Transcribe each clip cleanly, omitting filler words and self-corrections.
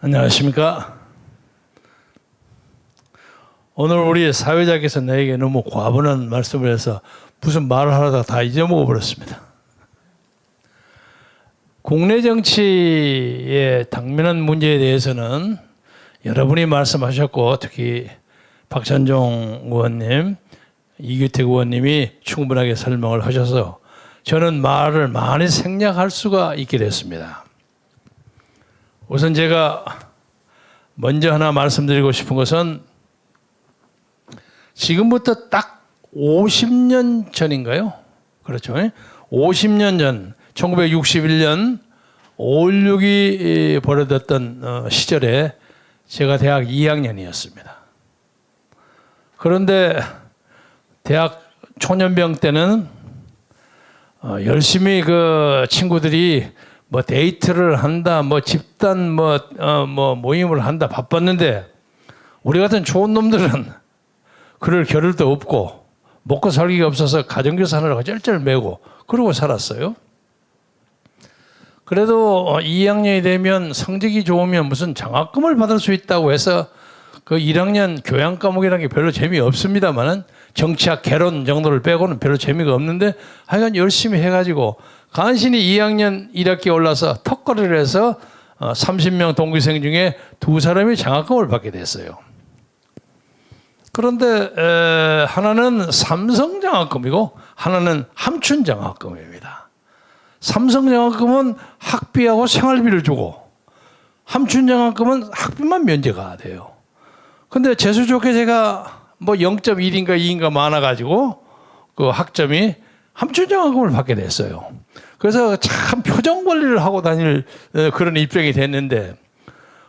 안녕하십니까. 오늘 우리 사회자께서 나에게 너무 과분한 말씀을 해서 무슨 말을 하다가 다 잊어먹어 버렸습니다. 국내 정치의 당면한 문제에 대해서는 여러분이 말씀하셨고, 특히 박찬종 의원님, 이규택 의원님이 충분하게 설명을 하셔서 저는 말을 많이 생략할 수가 있게 됐습니다. 우선 제가 먼저 하나 말씀드리고 싶은 것은 지금부터 딱 50년 전인가요? 그렇죠. 50년 전 1961년 5.16이 벌어졌던 시절에 제가 대학 2학년이었습니다. 그런데 대학 초년병 때는 열심히 그 친구들이 뭐 데이트를 한다, 뭐 집단 뭐 모임을 한다 바빴는데 우리 같은 좋은 놈들은 그럴 겨를도 없고 먹고 살기가 없어서 가정교사 하느라고 쩔쩔매고 그러고 살았어요. 그래도 2학년이 되면 성적이 좋으면 무슨 장학금을 받을 수 있다고 해서 그 1학년 교양 과목이라는 게 별로 재미없습니다만은 정치학 개론 정도를 빼고는 별로 재미가 없는데 하여간 열심히 해가지고 간신히 2학년 1학기에 올라서 턱걸이를 해서 30명 동기생 중에 2사람이 장학금을 받게 됐어요. 그런데 하나는 삼성장학금이고 하나는 함춘장학금입니다. 삼성장학금은 학비하고 생활비를 주고 함춘장학금은 학비만 면제가 돼요. 근데 재수 좋게 제가 뭐 0.1인가 2인가 많아가지고 그 학점이 함춘장학금을 받게 됐어요. 그래서 참 표정 관리를 하고 다닐 그런 입장이 됐는데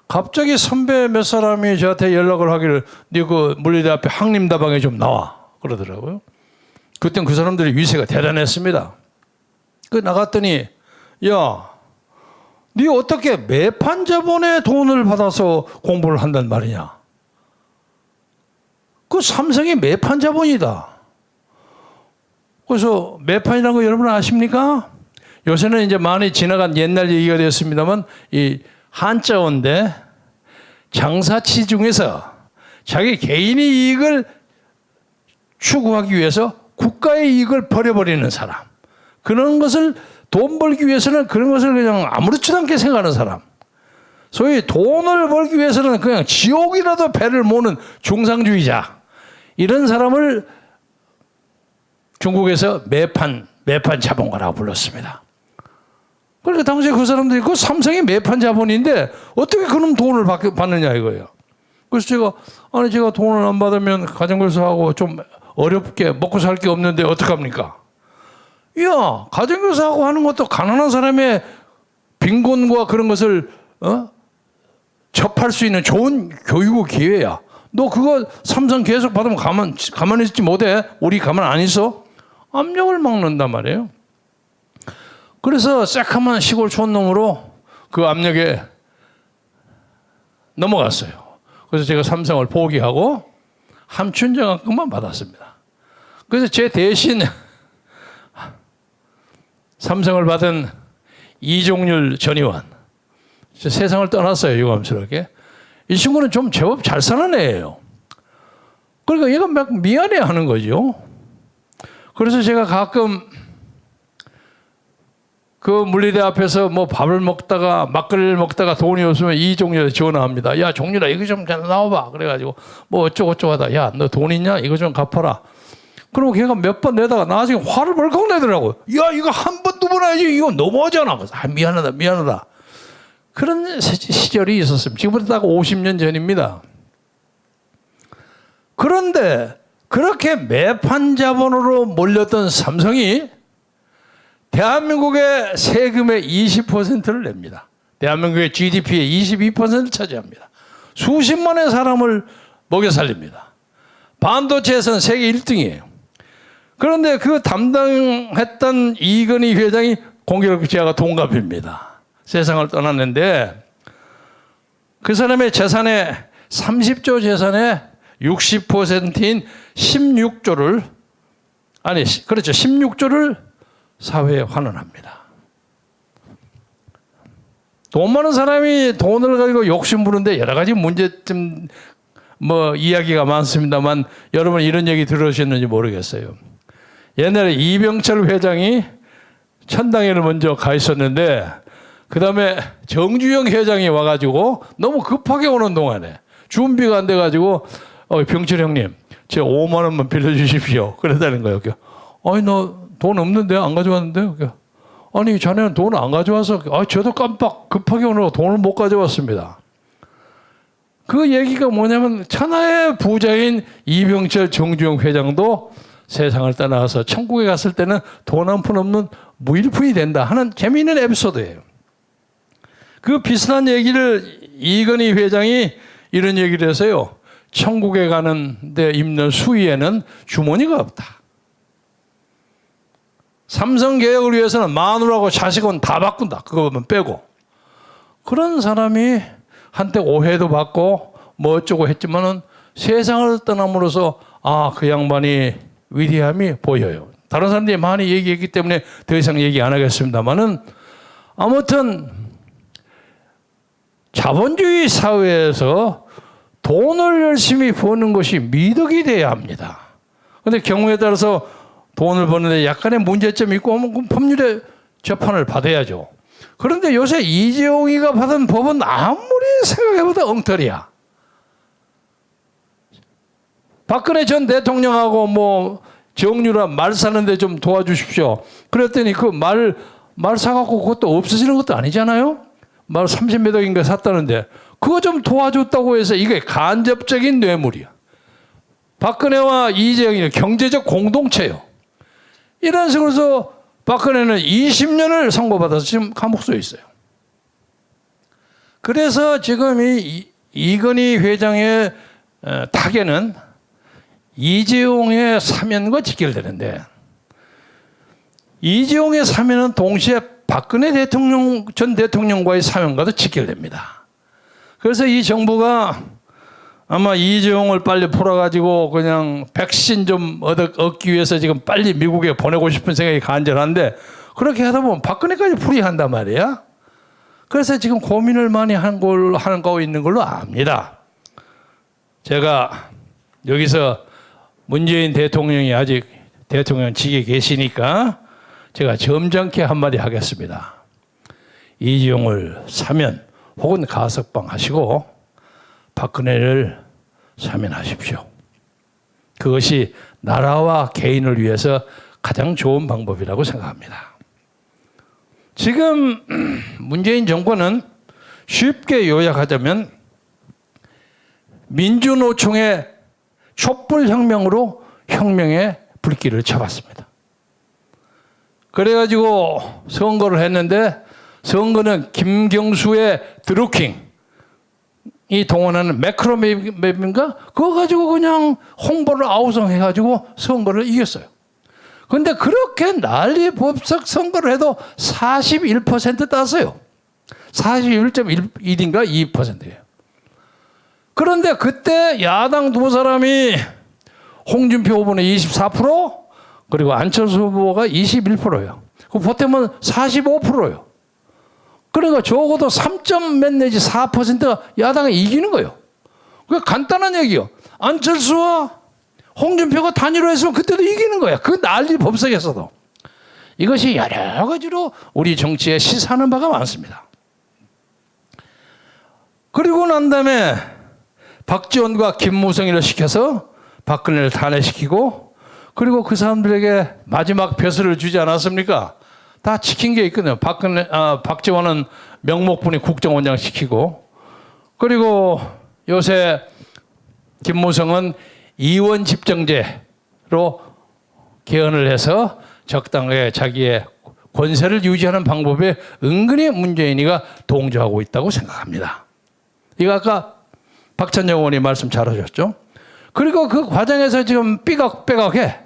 갑자기 선배 몇 사람이 저한테 연락을 하기를 네 그 물리대 앞에 항림다방에 좀 나와 그러더라고요. 그땐 그 사람들의 위세가 대단했습니다. 그 나갔더니 야, 네 어떻게 매판 자본에 돈을 받아서 공부를 한단 말이냐. 그 삼성이 매판 자본이다. 그래서 매판이라는 거 여러분 아십니까? 요새는 이제 많이 지나간 옛날 얘기가 되었습니다만 이 한자어인데 장사치 중에서 자기 개인의 이익을 추구하기 위해서 국가의 이익을 버려버리는 사람, 그런 것을 돈 벌기 위해서는 그런 것을 그냥 아무렇지도 않게 생각하는 사람, 소위 돈을 벌기 위해서는 그냥 지옥이라도 배를 모는 중상주의자, 이런 사람을 중국에서 매판 자본가라고 불렀습니다. 그러니까 당시에 그 사람들이 그 삼성이 매판 자본인데 어떻게 그놈 돈을 받느냐 이거예요. 그래서 제가 돈을 안 받으면 가정교사하고 좀 어렵게 먹고 살 게 없는데 어떡합니까? 야, 가정교사하고 하는 것도 가난한 사람의 빈곤과 그런 것을 접할 수 있는 좋은 교육의 기회야. 너 그거 삼성 계속 받으면 가만히 있지 못해? 우리 가만 안 있어? 압력을 막는단 말이에요. 그래서 새카만 시골 촌놈으로 그 압력에 넘어갔어요. 그래서 제가 삼성을 포기하고 함춘장학금만 받았습니다. 그래서 제 대신 삼성을 받은 이종률 전 의원, 세상을 떠났어요. 유감스럽게. 이 친구는 좀 제법 잘 사는 애예요. 그러니까 얘가 막 미안해하는 거죠. 그래서 제가 가끔 그 물리대 앞에서 뭐 밥을 먹다가 막걸리를 먹다가 돈이 없으면 이종렬에 전화합니다. 야, 종렬아 이거 좀 나와봐. 그래가지고 뭐 어쩌고저쩌고 하다. 야, 너 돈 있냐? 이거 좀 갚아라. 그리고 걔가 몇 번 내다가 나중에 화를 벌컥 내더라고요. 야, 이거 한 번, 두 번 해야지. 이거 너무하잖아. 미안하다. 그런 시절이 있었습니다. 지금부터 딱 50년 전입니다. 그런데 그렇게 매판 자본으로 몰렸던 삼성이 대한민국의 세금의 20%를 냅니다. 대한민국의 GDP의 22%를 차지합니다. 수십만의 사람을 먹여 살립니다. 반도체에서는 세계 1등이에요. 그런데 그 담당했던 이건희 회장이 공교롭게 제가 동갑입니다. 세상을 떠났는데 그 사람의 재산의 30조 재산의 60%인 16조를 16조를 사회에 환원합니다. 돈 많은 사람이 돈을 가지고 욕심 부르는데 여러 가지 문제점 뭐 이야기가 많습니다만 여러분 이런 얘기 들으셨는지 모르겠어요. 옛날에 이병철 회장이 천당에를 먼저 가 있었는데 그 다음에 정주영 회장이 와가지고 너무 급하게 오는 동안에 준비가 안 돼가지고 병철 형님 제 5만 원만 빌려주십시오. 그랬다는 거예요. 아니 너 돈 없는데 안 가져왔는데 아니 자네는 돈을 안 가져와서 저도 깜빡 급하게 오느라고 돈을 못 가져왔습니다. 그 얘기가 뭐냐면 천하의 부자인 이병철 정주영 회장도 세상을 떠나서 천국에 갔을 때는 돈 한 푼 없는 무일푼이 된다 하는 재미있는 에피소드예요. 그 비슷한 얘기를 이건희 회장이 이런 얘기를 해서요. 천국에 가는 데 입는 수의에는 주머니가 없다. 삼성 개혁을 위해서는 마누라하고 자식은 다 바꾼다. 그거만 빼고. 그런 사람이 한때 오해도 받고 뭐 어쩌고 했지만은 세상을 떠남으로써 그 양반이 위대함이 보여요. 다른 사람들이 많이 얘기했기 때문에 더 이상 얘기 안 하겠습니다만은 아무튼 자본주의 사회에서 돈을 열심히 버는 것이 미덕이 돼야 합니다. 그런데 경우에 따라서 돈을 버는데 약간의 문제점이 있고 하면 법률의 재판을 받아야죠. 그런데 요새 이재용이가 받은 법은 아무리 생각해봐도 엉터리야. 박근혜 전 대통령하고 뭐 정유라 말 사는데 좀 도와주십시오. 그랬더니 그 말 사갖고 그것도 없어지는 것도 아니잖아요. 말 30몇 억인가 샀다는데 그거 좀 도와줬다고 해서 이게 간접적인 뇌물이야. 박근혜와 이재용이 경제적 공동체요. 이런 식으로 해서 박근혜는 20년을 선고받아서 지금 감옥 쏘여 있어요. 그래서 지금 이건희 회장의 타겟은 이재용의 사면과 직결되는데 이재용의 사면은 동시에 박근혜 전 대통령과의 사면과도 직결됩니다. 그래서 이 정부가 아마 이재용을 빨리 풀어가지고 그냥 백신 좀 얻기 위해서 지금 빨리 미국에 보내고 싶은 생각이 간절한데 그렇게 하다 보면 박근혜까지 풀이한단 말이야. 그래서 지금 고민을 많이 하는 거 있는 걸로 압니다. 제가 여기서 문재인 대통령이 아직 대통령직에 계시니까 제가 점잖게 한마디 하겠습니다. 이재용을 사면 혹은 가석방 하시고 박근혜를 사면하십시오. 그것이 나라와 개인을 위해서 가장 좋은 방법이라고 생각합니다. 지금 문재인 정권은 쉽게 요약하자면 민주노총의 촛불혁명으로 혁명의 불길을 쳐봤습니다. 그래가지고 선거를 했는데 선거는 김경수의 드루킹 이 동원하는 매크로맵인가? 그거 가지고 그냥 홍보를 아우성해가지고 선거를 이겼어요. 그런데 그렇게 난리 법석 선거를 해도 41% 땄어요. 41.1인가 2%예요. 그런데 그때 야당 두 사람이 홍준표 후보는 24% 그리고 안철수 후보가 21%예요. 그 보태면 45%예요. 그러니까 적어도 3점 몇 내지 4%가 야당이 이기는 거예요. 그 간단한 얘기요. 안철수와 홍준표가 단일화 했으면 그때도 이기는 거야. 그 난리 법석에서도. 이것이 여러 가지로 우리 정치에 시사하는 바가 많습니다. 그리고 난 다음에 박지원과 김무성이를 시켜서 박근혜를 탄핵시키고 그리고 그 사람들에게 마지막 벼슬을 주지 않았습니까? 다 지킨 게 있거든요. 박지원은 명목분이 국정원장 시키고 그리고 요새 김무성은 이원 집정제로 개헌을 해서 적당하게 자기의 권세를 유지하는 방법에 은근히 문재인이가 동조하고 있다고 생각합니다. 이거 아까 박찬영 의원이 말씀 잘하셨죠? 그리고 그 과정에서 지금 삐걱빼걱해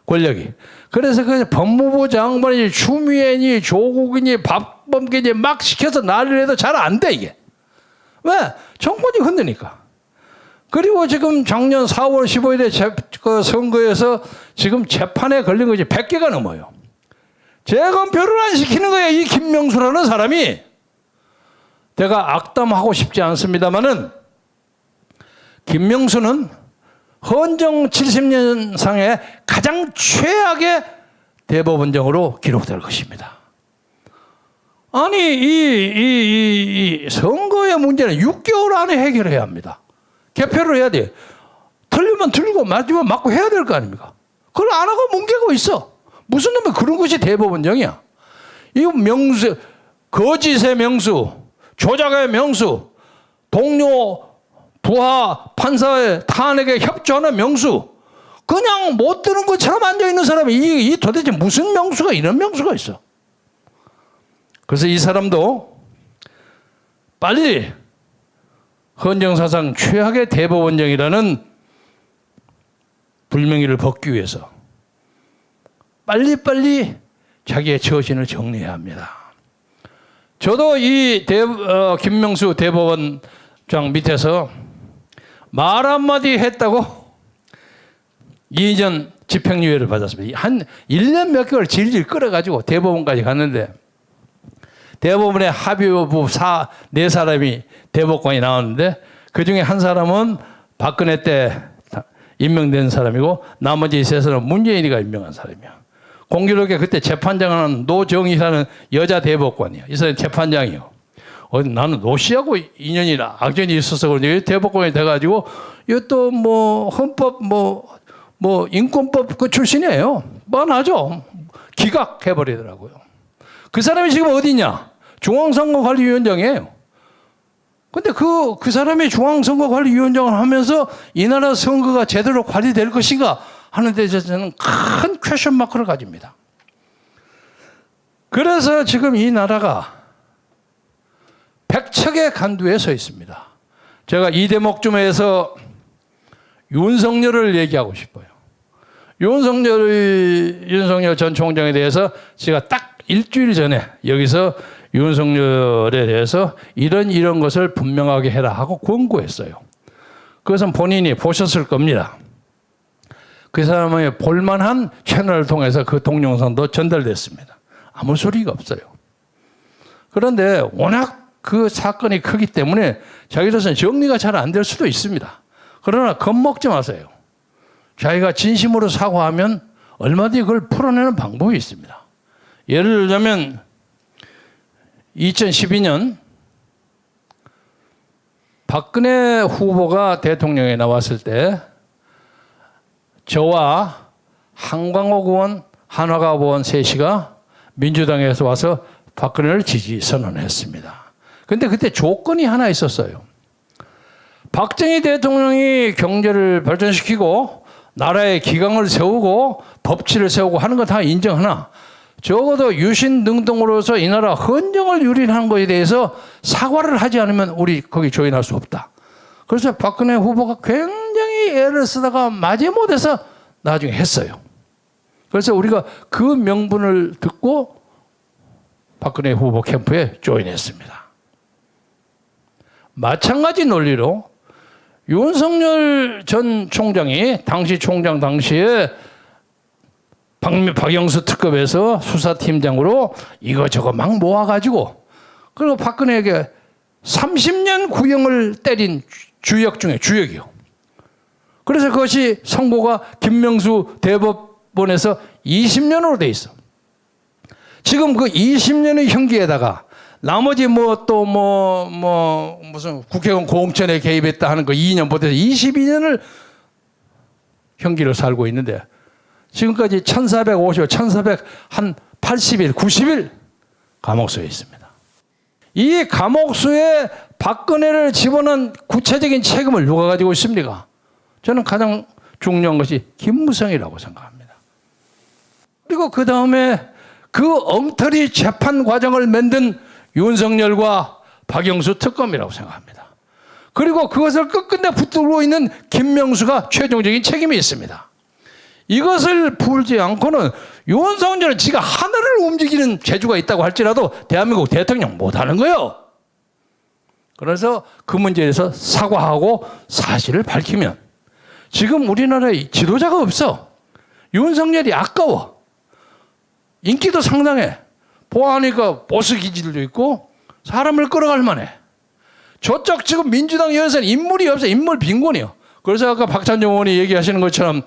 권력이. 그래서 그 법무부 장관이 추미애니 조국이니 박범계니 막 시켜서 난리를 해도 잘 안 돼 이게. 왜? 정권이 흔드니까. 그리고 지금 작년 4월 15일에 그 선거에서 지금 재판에 걸린 것이 100개가 넘어요. 재검표를 안 시키는 거예요. 이 김명수라는 사람이. 제가 악담하고 싶지 않습니다만은 김명수는 헌정 70년상의 가장 최악의 대법원장으로 기록될 것입니다. 아니 이 선거의 문제는 6개월 안에 해결해야 합니다. 개표를 해야 돼. 틀리면 틀리고 맞으면 맞고 해야 될 거 아닙니까? 그걸 안 하고 뭉개고 있어. 무슨 놈의 그런 것이 대법원장이야. 이거 명수, 거짓의 명수, 조작의 명수, 동료 부하 판사의 탄핵에 협조하는 명수, 그냥 못 드는 것처럼 앉아있는 사람이 이 도대체 무슨 명수가 이런 명수가 있어. 그래서 이 사람도 빨리 헌정사상 최악의 대법원장이라는 불명예를 벗기 위해서 빨리빨리 자기의 처신을 정리해야 합니다. 저도 이 김명수 대법원장 밑에서 말 한마디 했다고 2년 집행유예를 받았습니다. 한 1년 몇 개월 질질 끌어가지고 대법원까지 갔는데 대법원의 합의부 4사람이 대법관이 나왔는데 그중에 한 사람은 박근혜 때 임명된 사람이고 나머지 3사람은 문재인이가 임명한 사람이야. 공교롭게 그때 재판장은 노정희라는 여자 대법관이야. 이 사람이 재판장이요. 나는 노 씨하고 인연이나 악연이 있어서 그런지 대법관이 돼가지고 이것도 뭐 헌법 뭐 인권법 그 출신이에요. 뻔하죠. 기각해버리더라고요. 그 사람이 지금 어디냐? 중앙선거관리위원장이에요. 근데 그 사람이 중앙선거관리위원장을 하면서 이 나라 선거가 제대로 관리될 것인가 하는 데 저는 큰 퀘션 마크를 가집니다. 그래서 지금 이 나라가 백척의 간두에 서 있습니다. 제가 이 대목쯤에서 윤석열을 얘기하고 싶어요. 윤석열 전 총장에 대해서 제가 딱 일주일 전에 여기서 윤석열에 대해서 이런 것을 분명하게 해라 하고 권고했어요. 그것은 본인이 보셨을 겁니다. 그 사람의 볼만한 채널을 통해서 그 동영상도 전달됐습니다. 아무 소리가 없어요. 그런데 워낙 그 사건이 크기 때문에 자기로서는 정리가 잘 안 될 수도 있습니다. 그러나 겁먹지 마세요. 자기가 진심으로 사과하면 얼마든지 그걸 풀어내는 방법이 있습니다. 예를 들자면 2012년 박근혜 후보가 대통령에 나왔을 때 저와 한광옥 의원, 한화갑 의원 셋이가 민주당에서 와서 박근혜를 지지 선언했습니다. 그런데 그때 조건이 하나 있었어요. 박정희 대통령이 경제를 발전시키고 나라의 기강을 세우고 법치를 세우고 하는 거 다 인정하나 적어도 유신 등등으로서 이 나라 헌정을 유린하는 것에 대해서 사과를 하지 않으면 우리 거기 조인할 수 없다. 그래서 박근혜 후보가 굉장히 애를 쓰다가 마지못해서 나중에 했어요. 그래서 우리가 그 명분을 듣고 박근혜 후보 캠프에 조인했습니다. 마찬가지 논리로 윤석열 전 총장이 당시 총장 당시에 박영수 특검에서 수사팀장으로 이거저거 막 모아가지고 그리고 박근혜에게 30년 구형을 때린 주역 중에 주역이요. 그래서 그것이 선고가 김명수 대법원에서 20년으로 돼 있어. 지금 그 20년의 형기에다가 나머지 무슨 국회의원 공천에 개입했다 하는 거 2년 보태서 22년을 형기를 살고 있는데 지금까지 1450, 1480일, 90일 감옥수에 있습니다. 이 감옥수에 박근혜를 집어넣은 구체적인 책임을 누가 가지고 있습니까? 저는 가장 중요한 것이 김무성이라고 생각합니다. 그리고 그 다음에 그 엉터리 재판 과정을 만든 윤석열과 박영수 특검이라고 생각합니다. 그리고 그것을 끝끝내 붙들고 있는 김명수가 최종적인 책임이 있습니다. 이것을 풀지 않고는 윤석열은 지가 하늘을 움직이는 재주가 있다고 할지라도 대한민국 대통령 못하는 거예요. 그래서 그 문제에 대해서 사과하고 사실을 밝히면 지금 우리나라에 지도자가 없어. 윤석열이 아까워. 인기도 상당해. 보아하니까 보수 기질도 있고 사람을 끌어갈 만해. 저쪽 지금 민주당 의원에서는 인물이 없어요. 인물 빈곤이요. 그래서 아까 박찬종 의원이 얘기하시는 것처럼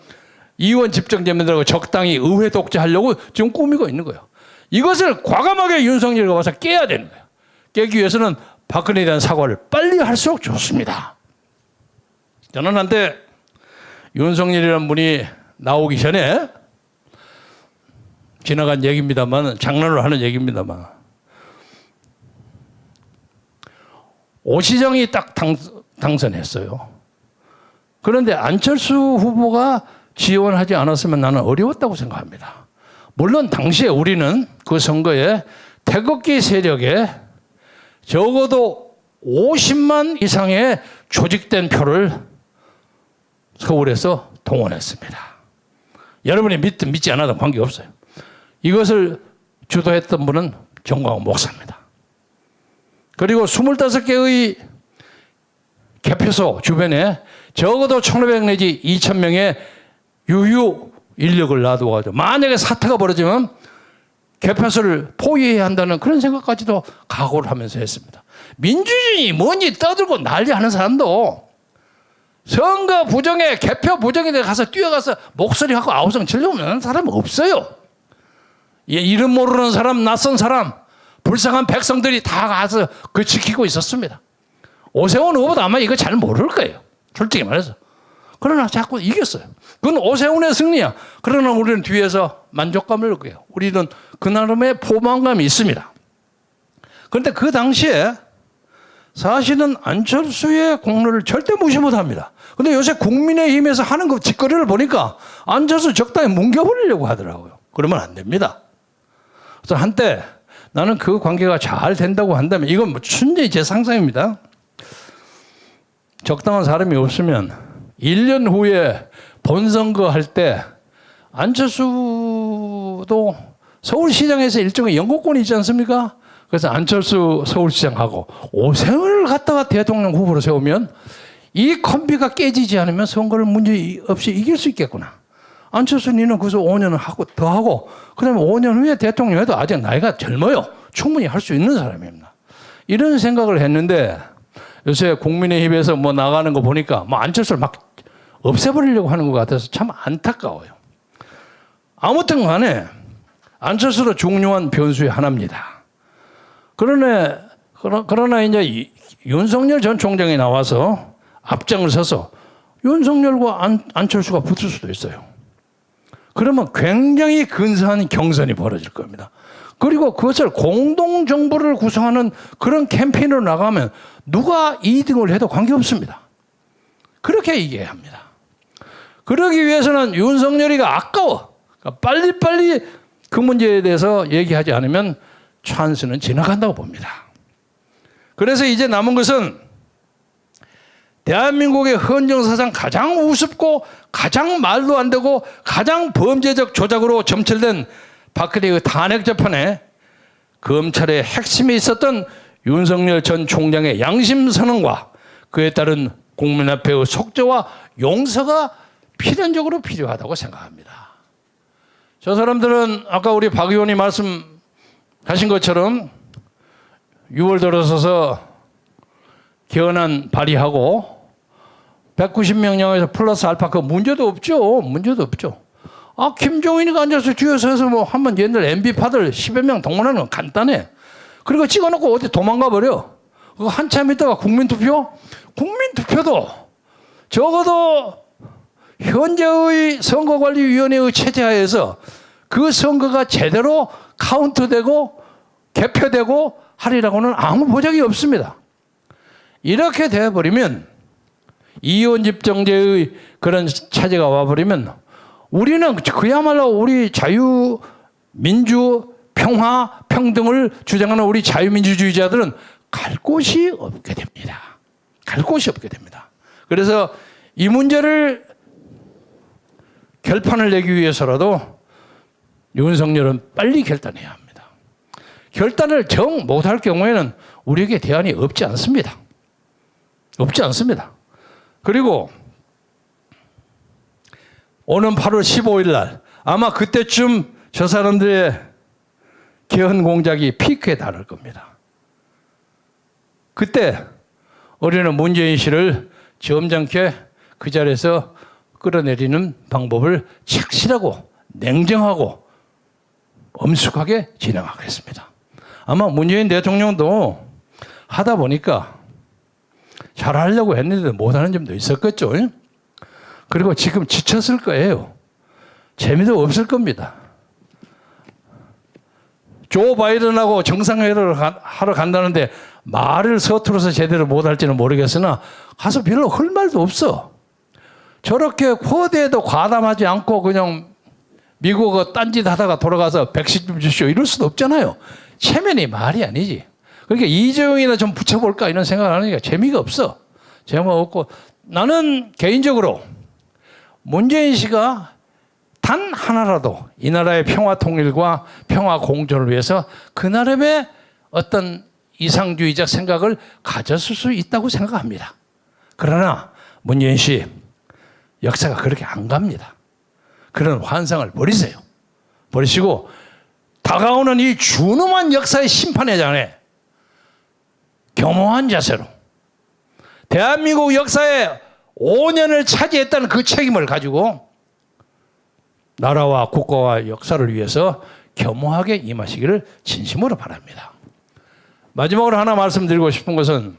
이원 집정제민들하고 적당히 의회 독재하려고 지금 꾸미고 있는 거예요. 이것을 과감하게 윤석열이가 와서 깨야 되는 거예요. 깨기 위해서는 박근혜에 대한 사과를 빨리 할수록 좋습니다. 저는 한때 윤석열이라는 분이 나오기 전에 지나간 얘기입니다만, 장난으로 하는 얘기입니다만, 오 시장이 딱 당선했어요. 그런데 안철수 후보가 지원하지 않았으면 나는 어려웠다고 생각합니다. 물론 당시에 우리는 그 선거에 태극기 세력에 적어도 50만 이상의 조직된 표를 서울에서 동원했습니다. 여러분이 믿지 않아도 관계없어요. 이것을 주도했던 분은 정광훈 목사입니다. 그리고 25개의 개표소 주변에 적어도 1,500 내지 2,000명의 유휴 인력을 놔두어가지고 만약에 사태가 벌어지면 개표소를 포위해야 한다는 그런 생각까지도 각오를 하면서 했습니다. 민주주의 뭐니 떠들고 난리하는 사람도 선거 부정에 개표 부정에 가서 뛰어가서 목소리하고 아우성 질러오는 사람은 없어요. 이름 모르는 사람, 낯선 사람, 불쌍한 백성들이 다 가서 그 지키고 있었습니다. 오세훈 후보도 아마 이거 잘 모를 거예요. 솔직히 말해서. 그러나 자꾸 이겼어요. 그건 오세훈의 승리야. 그러나 우리는 뒤에서 만족감을 느껴요. 우리는 그 나름의 포만감이 있습니다. 그런데 그 당시에 사실은 안철수의 공로를 절대 무시 못합니다. 그런데 요새 국민의힘에서 하는 그 짓거리를 보니까 안철수 적당히 뭉겨버리려고 하더라고요. 그러면 안 됩니다. 그래서 한때 나는 그 관계가 잘 된다고 한다면, 이건 뭐 순전히 제 상상입니다. 적당한 사람이 없으면 1년 후에 본선거 할 때 안철수도 서울시장에서 일종의 연고권이 있지 않습니까? 그래서 안철수 서울시장하고 오세훈을 갖다가 대통령 후보로 세우면 이 콤비가 깨지지 않으면 선거를 문제 없이 이길 수 있겠구나. 안철수 니는 그래서 5년을 하고 더 하고 그다음에 5년 후에 대통령 해도 아직 나이가 젊어요. 충분히 할 수 있는 사람입니다. 이런 생각을 했는데 요새 국민의힘에서 뭐 나가는 거 보니까 뭐 안철수를 막 없애버리려고 하는 것 같아서 참 안타까워요. 아무튼 간에 안철수도 중요한 변수의 하나입니다. 그러나 이제 윤석열 전 총장이 나와서 앞장을 서서 윤석열과 안철수가 붙을 수도 있어요. 그러면 굉장히 근사한 경선이 벌어질 겁니다. 그리고 그것을 공동정부를 구성하는 그런 캠페인으로 나가면 누가 2등을 해도 관계없습니다. 그렇게 얘기합니다. 그러기 위해서는 윤석열이가 아까워. 그러니까 빨리빨리 그 문제에 대해서 얘기하지 않으면 찬스는 지나간다고 봅니다. 그래서 이제 남은 것은 대한민국의 헌정사상 가장 우습고 가장 말도 안 되고 가장 범죄적 조작으로 점철된 박근혜의 탄핵 재판에 검찰의 핵심에 있었던 윤석열 전 총장의 양심 선언과 그에 따른 국민 앞에의 속죄와 용서가 필연적으로 필요하다고 생각합니다. 저 사람들은 아까 우리 박 의원이 말씀하신 것처럼 6월 들어서서 개헌안 발의하고 190명령에서 플러스 알파 그 문제도 없죠. 문제도 없죠. 김종인이가 앉아서 뒤에서 해서 뭐 한번 옛날 MB파들 10여 명 동원하는 건 간단해. 그리고 찍어놓고 어디 도망가 버려. 그거 한참 있다가 국민투표? 국민투표도 적어도 현재의 선거관리위원회의 체제하에서 그 선거가 제대로 카운트되고 개표되고 하리라고는 아무 보장이 없습니다. 이렇게 되어버리면 이원 집정제의 그런 차제가 와버리면 우리는 그야말로 우리 자유, 민주, 평화, 평등을 주장하는 우리 자유민주주의자들은 갈 곳이 없게 됩니다. 갈 곳이 없게 됩니다. 그래서 이 문제를 결판을 내기 위해서라도 윤석열은 빨리 결단해야 합니다. 결단을 정 못할 경우에는 우리에게 대안이 없지 않습니다. 없지 않습니다. 그리고 오는 8월 15일 날 아마 그때쯤 저 사람들의 개헌 공작이 피크에 달할 겁니다. 그때 우리는 문재인 씨를 점잖게 그 자리에서 끌어내리는 방법을 착실하고 냉정하고 엄숙하게 진행하겠습니다. 아마 문재인 대통령도 하다 보니까 잘하려고 했는데 못하는 점도 있었겠죠. 그리고 지금 지쳤을 거예요. 재미도 없을 겁니다. 조 바이든하고 정상회담을 하러 간다는데 말을 서투러서 제대로 못할지는 모르겠으나 가서 별로 할 말도 없어. 저렇게 코드에도 과담하지 않고 그냥 미국어 딴짓 하다가 돌아가서 백신 좀 주시오 이럴 수도 없잖아요. 체면이 말이 아니지. 그러니까 이재용이나 좀 붙여볼까 이런 생각을 하니까 재미가 없어. 재미가 없고 나는 개인적으로 문재인 씨가 단 하나라도 이 나라의 평화 통일과 평화 공존을 위해서 그 나름의 어떤 이상주의적 생각을 가졌을 수 있다고 생각합니다. 그러나 문재인 씨 역사가 그렇게 안 갑니다. 그런 환상을 버리세요. 버리시고 다가오는 이 준엄한 역사의 심판의 장에 겸허한 자세로 대한민국 역사에 5년을 차지했다는 그 책임을 가지고 나라와 국가와 역사를 위해서 겸허하게 임하시기를 진심으로 바랍니다. 마지막으로 하나 말씀드리고 싶은 것은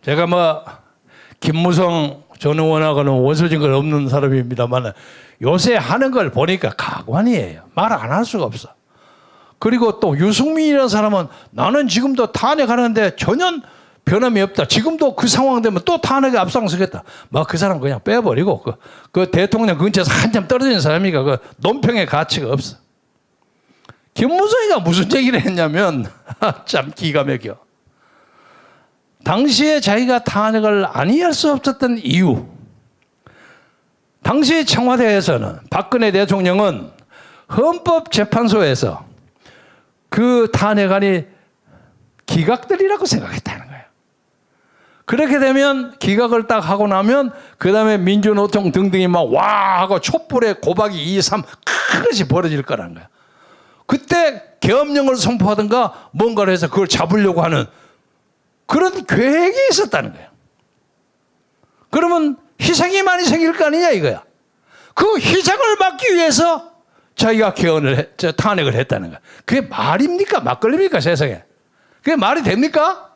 제가 김무성 전 의원하고는 원소징글 없는 사람입니다만 요새 하는 걸 보니까 가관이에요. 말 안 할 수가 없어. 그리고 또 유승민이라는 사람은 나는 지금도 탄핵하는데 전혀 변함이 없다. 지금도 그 상황 되면 또 탄핵에 앞장서겠다. 그 사람 그냥 빼버리고 그 대통령 근처에서 한참 떨어진 사람이니까 그 논평의 가치가 없어. 김무성이가 무슨 얘기를 했냐면 참 기가 막혀. 당시에 자기가 탄핵을 아니할 수 없었던 이유. 당시 청와대에서는 박근혜 대통령은 헌법재판소에서 그 탄핵안이 기각되리라고 생각했다는 거예요. 그렇게 되면 기각을 딱 하고 나면 그 다음에 민주노총 등등이 막 와 하고 촛불의 고박이 2, 3 큰 것이 벌어질 거라는 거예요. 그때 계엄령을 선포하든가 뭔가를 해서 그걸 잡으려고 하는 그런 계획이 있었다는 거예요. 그러면 희생이 많이 생길 거 아니냐 이거야. 그 희생을 막기 위해서 자기가 탄핵을 했다는 거야. 그게 말입니까? 막걸리입니까? 세상에. 그게 말이 됩니까?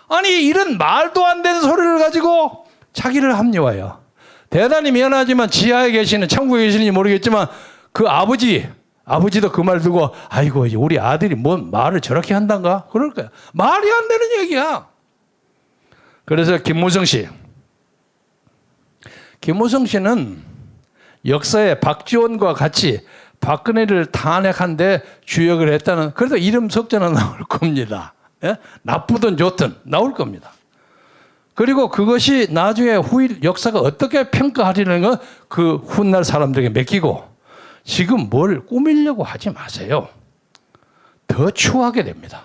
아니 이런 말도 안 되는 소리를 가지고 자기를 합리화해요. 대단히 미안하지만 지하에 계시는 천국에 계시는지 모르겠지만 그 아버지도 그 말 듣고 아이고 우리 아들이 뭔 말을 저렇게 한단가? 그럴 거야. 말이 안 되는 얘기야. 그래서 김무성 씨는 역사에 박지원과 같이 박근혜를 탄핵한 데 주역을 했다는 그래도 이름 석자는 나올 겁니다. 예? 나쁘든 좋든 나올 겁니다. 그리고 그것이 나중에 후일 역사가 어떻게 평가하리는 건 그 훗날 사람들에게 맡기고 지금 뭘 꾸미려고 하지 마세요. 더 추하게 됩니다.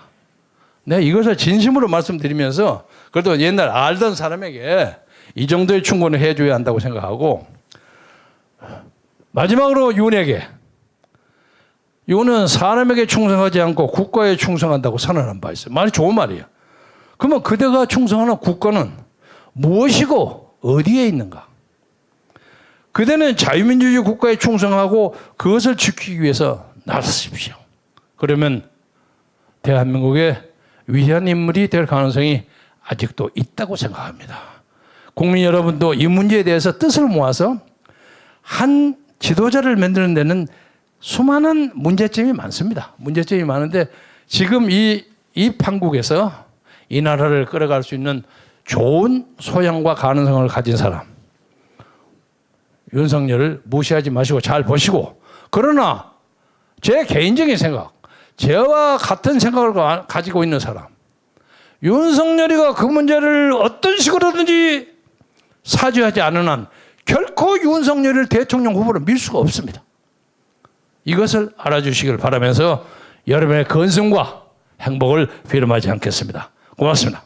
내가 이것을 진심으로 말씀드리면서 그래도 옛날 알던 사람에게 이 정도의 충고는 해줘야 한다고 생각하고 마지막으로 윤은 사람에게 충성하지 않고 국가에 충성한다고 선언한 바 있어요. 말이 좋은 말이에요. 그러면 그대가 충성하는 국가는 무엇이고 어디에 있는가? 그대는 자유민주주의 국가에 충성하고 그것을 지키기 위해서 나서십시오. 그러면 대한민국의 위대한 인물이 될 가능성이 아직도 있다고 생각합니다. 국민 여러분도 이 문제에 대해서 뜻을 모아서 한 지도자를 만드는 데는 수많은 문제점이 많습니다. 문제점이 많은데 지금 이 판국에서 이 나라를 끌어갈 수 있는 좋은 소양과 가능성을 가진 사람 윤석열을 무시하지 마시고 잘 보시고 그러나 제 개인적인 생각 저와 같은 생각을 가지고 있는 사람 윤석열이가 그 문제를 어떤 식으로든지 사죄하지 않은 한 결코 윤석열을 대통령 후보로 밀 수가 없습니다. 이것을 알아주시길 바라면서 여러분의 건승과 행복을 비름하지 않겠습니다. 고맙습니다.